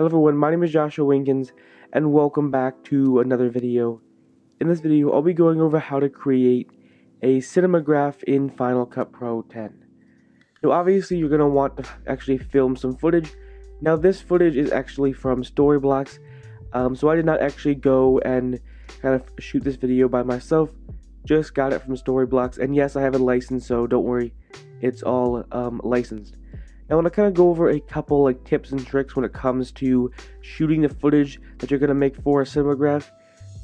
Hello everyone, my name is Joshua Winkins, and welcome back to another video. In this video, I'll be going over how to create a Cinemagraph in Final Cut Pro 10. Now obviously you're going to want to actually film some footage. Now this footage is actually from Storyblocks, so I did not actually go and kind of shoot this video by myself, just got it from Storyblocks, and yes, I have a license, so don't worry, it's all licensed. Now I want to kind of go over a couple tips and tricks when it comes to shooting the footage that you're going to make for a Cinemagraph,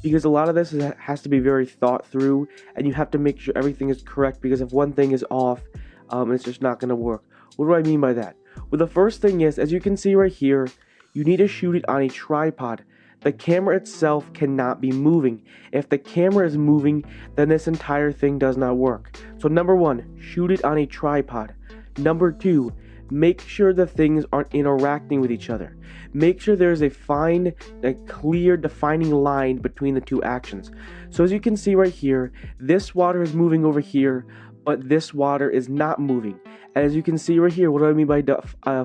because a lot of this has to be very thought through, and you have to make sure everything is correct, because if one thing is off, it's just not going to work. What do I mean by that? Well, the first thing is, as you can see right here, you need to shoot it on a tripod. The camera itself cannot be moving. If the camera is moving, then this entire thing does not work. So number one, shoot it on a tripod. Number two, make sure the things aren't interacting with each other. Make sure there's a clear defining line between the two actions. So as you can see right here, this water is moving over here, but this water is not moving. And as you can see right here, what do I mean by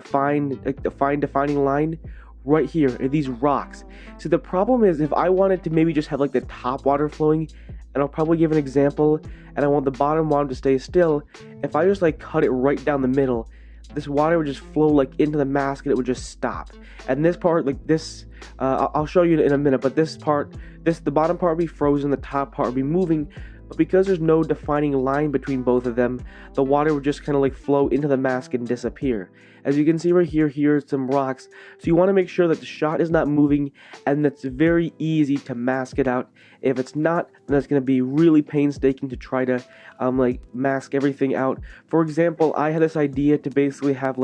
fine defining line? Right here are these rocks. So the problem is, if I wanted to maybe just have the top water flowing, and I'll probably give an example, and I want the bottom water to stay still, if I just cut it right down the middle, this water would just flow into the mask and it would just stop. And this part, I'll show you in a minute, but this part, the bottom part would be frozen, the top part would be moving. But because there's no defining line between both of them, the water would just kind of flow into the mask and disappear. As you can see right here, here's some rocks. So you want to make sure that the shot is not moving, and it's very easy to mask it out. If it's not, then it's going to be really painstaking to try to mask everything out. For example, I had this idea to basically have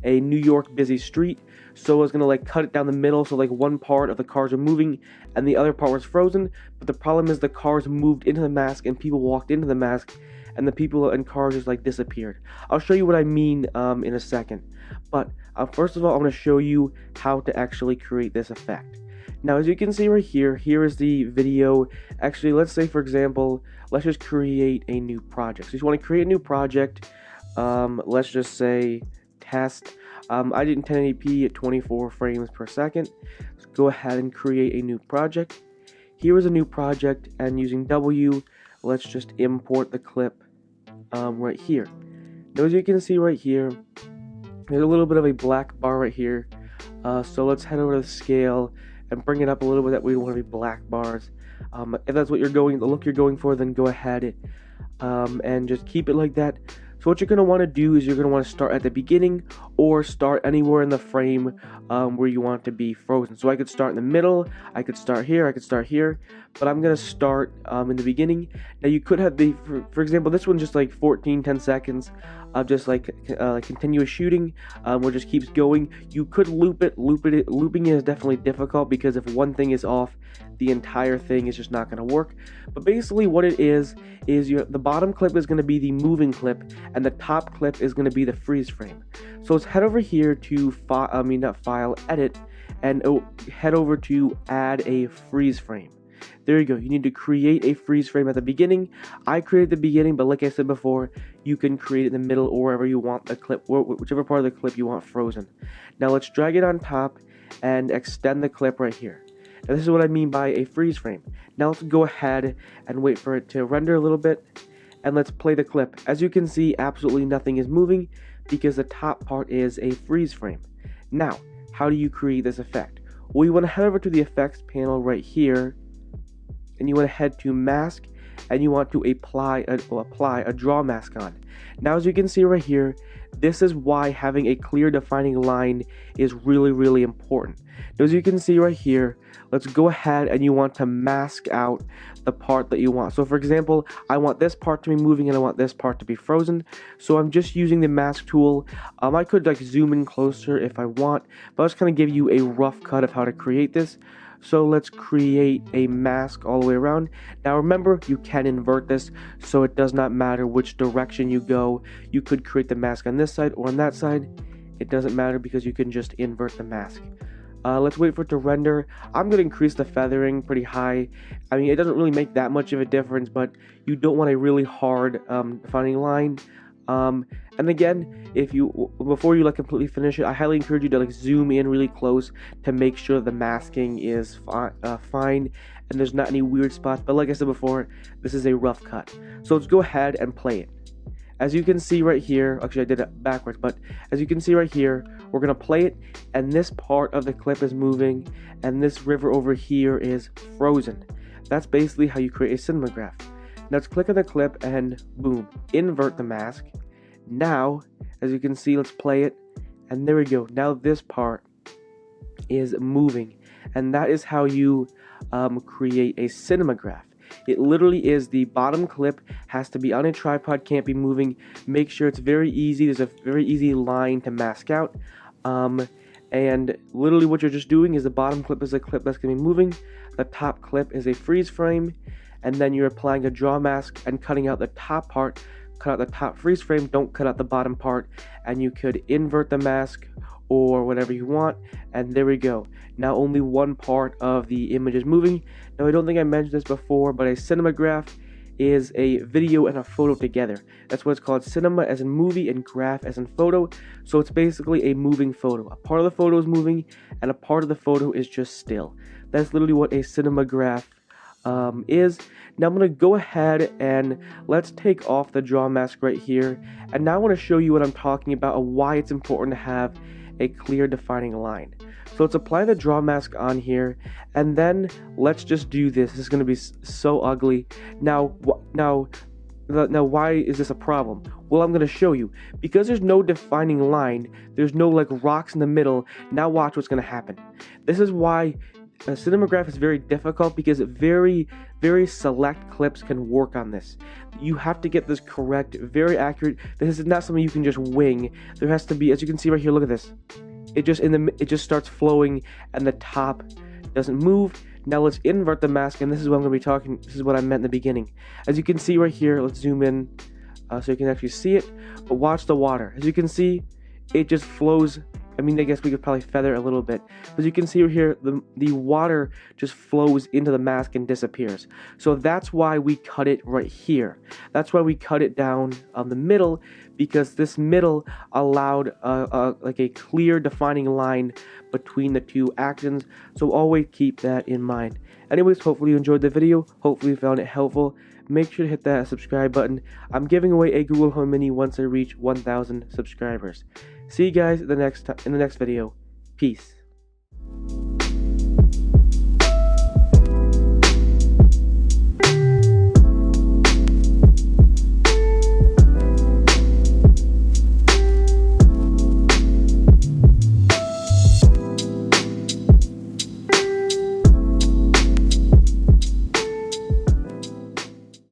a New York busy street. So I was going to cut it down the middle, so one part of the cars are moving and the other part was frozen. But the problem is the cars moved into the mask and people walked into the mask, and the people and cars just disappeared. I'll show you what I mean in a second. But first of all, I'm going to show you how to actually create this effect. Now as you can see right here, here is the video. Actually, let's say for example, let's just create a new project. So you want to create a new project. Let's just say test. I did in 1080p at 24 frames per second. Let's go ahead and create a new project. Here is a new project, and using W, let's just import the clip right here. Now as you can see right here, there's a little bit of a black bar right here. So let's head over to the scale and bring it up a little bit, that we don't want to be black bars. If that's what the look you're going for, then go ahead and just keep it like that. So what you're going to want to do is you're going to want to start at the beginning or start anywhere in the frame where you want it to be frozen. So I could start in the middle, I could start here, I could start here, but I'm going to start in the beginning. Now you could have for example, this one's just 10 seconds of just continuous shooting where it just keeps going. You could loop it. Looping is definitely difficult, because if one thing is off, the entire thing is just not going to work. But basically what it is the bottom clip is going to be the moving clip, and the top clip is going to be the freeze frame. So let's head over here to edit, and head over to add a freeze frame. There you go. You need to create a freeze frame at the beginning. I created the beginning, but like I said before, you can create it in the middle or wherever you want the clip, whichever part of the clip you want frozen. Now let's drag it on top and extend the clip right here. Now this is what I mean by a freeze frame. Now let's go ahead and wait for it to render a little bit, and let's play the clip. As you can see, absolutely nothing is moving because the top part is a freeze frame. Now, how do you create this effect? Well, you want to head over to the effects panel right here, and you want to head to mask, and you want to apply a draw mask on. Now as you can see right here, this is why having a clear defining line is really, really important. Now as you can see right here, let's go ahead and you want to mask out the part that you want. So for example, I want this part to be moving and I want this part to be frozen. So I'm just using the mask tool. I could zoom in closer if I want, but I'll just kind of give you a rough cut of how to create this. So let's create a mask all the way around. Now remember, you can invert this, so it does not matter which direction you go. You could create the mask on this side or on that side. It doesn't matter, because you can just invert the mask. Let's wait for it to render. I'm going to increase the feathering pretty high. I mean, it doesn't really make that much of a difference, but you don't want a really hard defining line. And again, before you completely finish it, I highly encourage you to zoom in really close to make sure the masking is fine and there's not any weird spots. But like I said before, this is a rough cut. So let's go ahead and play it. As you can see right here, actually I did it backwards, but as you can see right here, we're going to play it, and this part of the clip is moving, and this river over here is frozen. That's basically how you create a cinemagraph. Now let's click on the clip, and boom, invert the mask. Now, as you can see, let's play it, and there we go. Now this part is moving, and that is how you create a cinemagraph. It literally is the bottom clip has to be on a tripod, can't be moving. Make sure it's very easy. There's a very easy line to mask out. And literally what you're just doing is the bottom clip is a clip that's going to be moving. The top clip is a freeze frame. And then you're applying a draw mask and cutting out the top part. Cut out the top freeze frame. Don't cut out the bottom part. And you could invert the mask or whatever you want, and there we go. Now only one part of the image is moving. Now I don't think I mentioned this before, but a cinemagraph is a video and a photo together. That's what it's called. Cinema as in movie and graph as in photo. So it's basically a moving photo. A part of the photo is moving and a part of the photo is just still. That's literally what a cinemagraph is. Now I'm going to go ahead and let's take off the draw mask right here, and now I want to show you what I'm talking about and why it's important to have a clear defining line. So let's apply the draw mask on here, and then let's just do this. This is going to be so ugly. Now why is this a problem? Well, I'm going to show you. Because there's no defining line, there's no rocks in the middle. Now watch what's going to happen. This is why a cinemagraph is very difficult, because very select clips can work on this. You have to get this correct, very accurate. This is not something you can just wing. There has to be, as you can see right here, look at this. It just starts flowing and the top doesn't move. Now let's invert the mask, and this is what I'm going to be talking. This is what I meant in the beginning. As you can see right here, let's zoom in so you can actually see it. But watch the water. As you can see, it just flows. I mean, I guess we could probably feather a little bit. But as you can see right here, the water just flows into the mask and disappears. So that's why we cut it right here. That's why we cut it down on the middle, because this middle allowed a clear defining line between the two actions. So always keep that in mind. Anyways, hopefully you enjoyed the video. Hopefully you found it helpful. Make sure to hit that subscribe button. I'm giving away a Google Home Mini once I reach 1,000 subscribers. See you guys in the next video. Peace.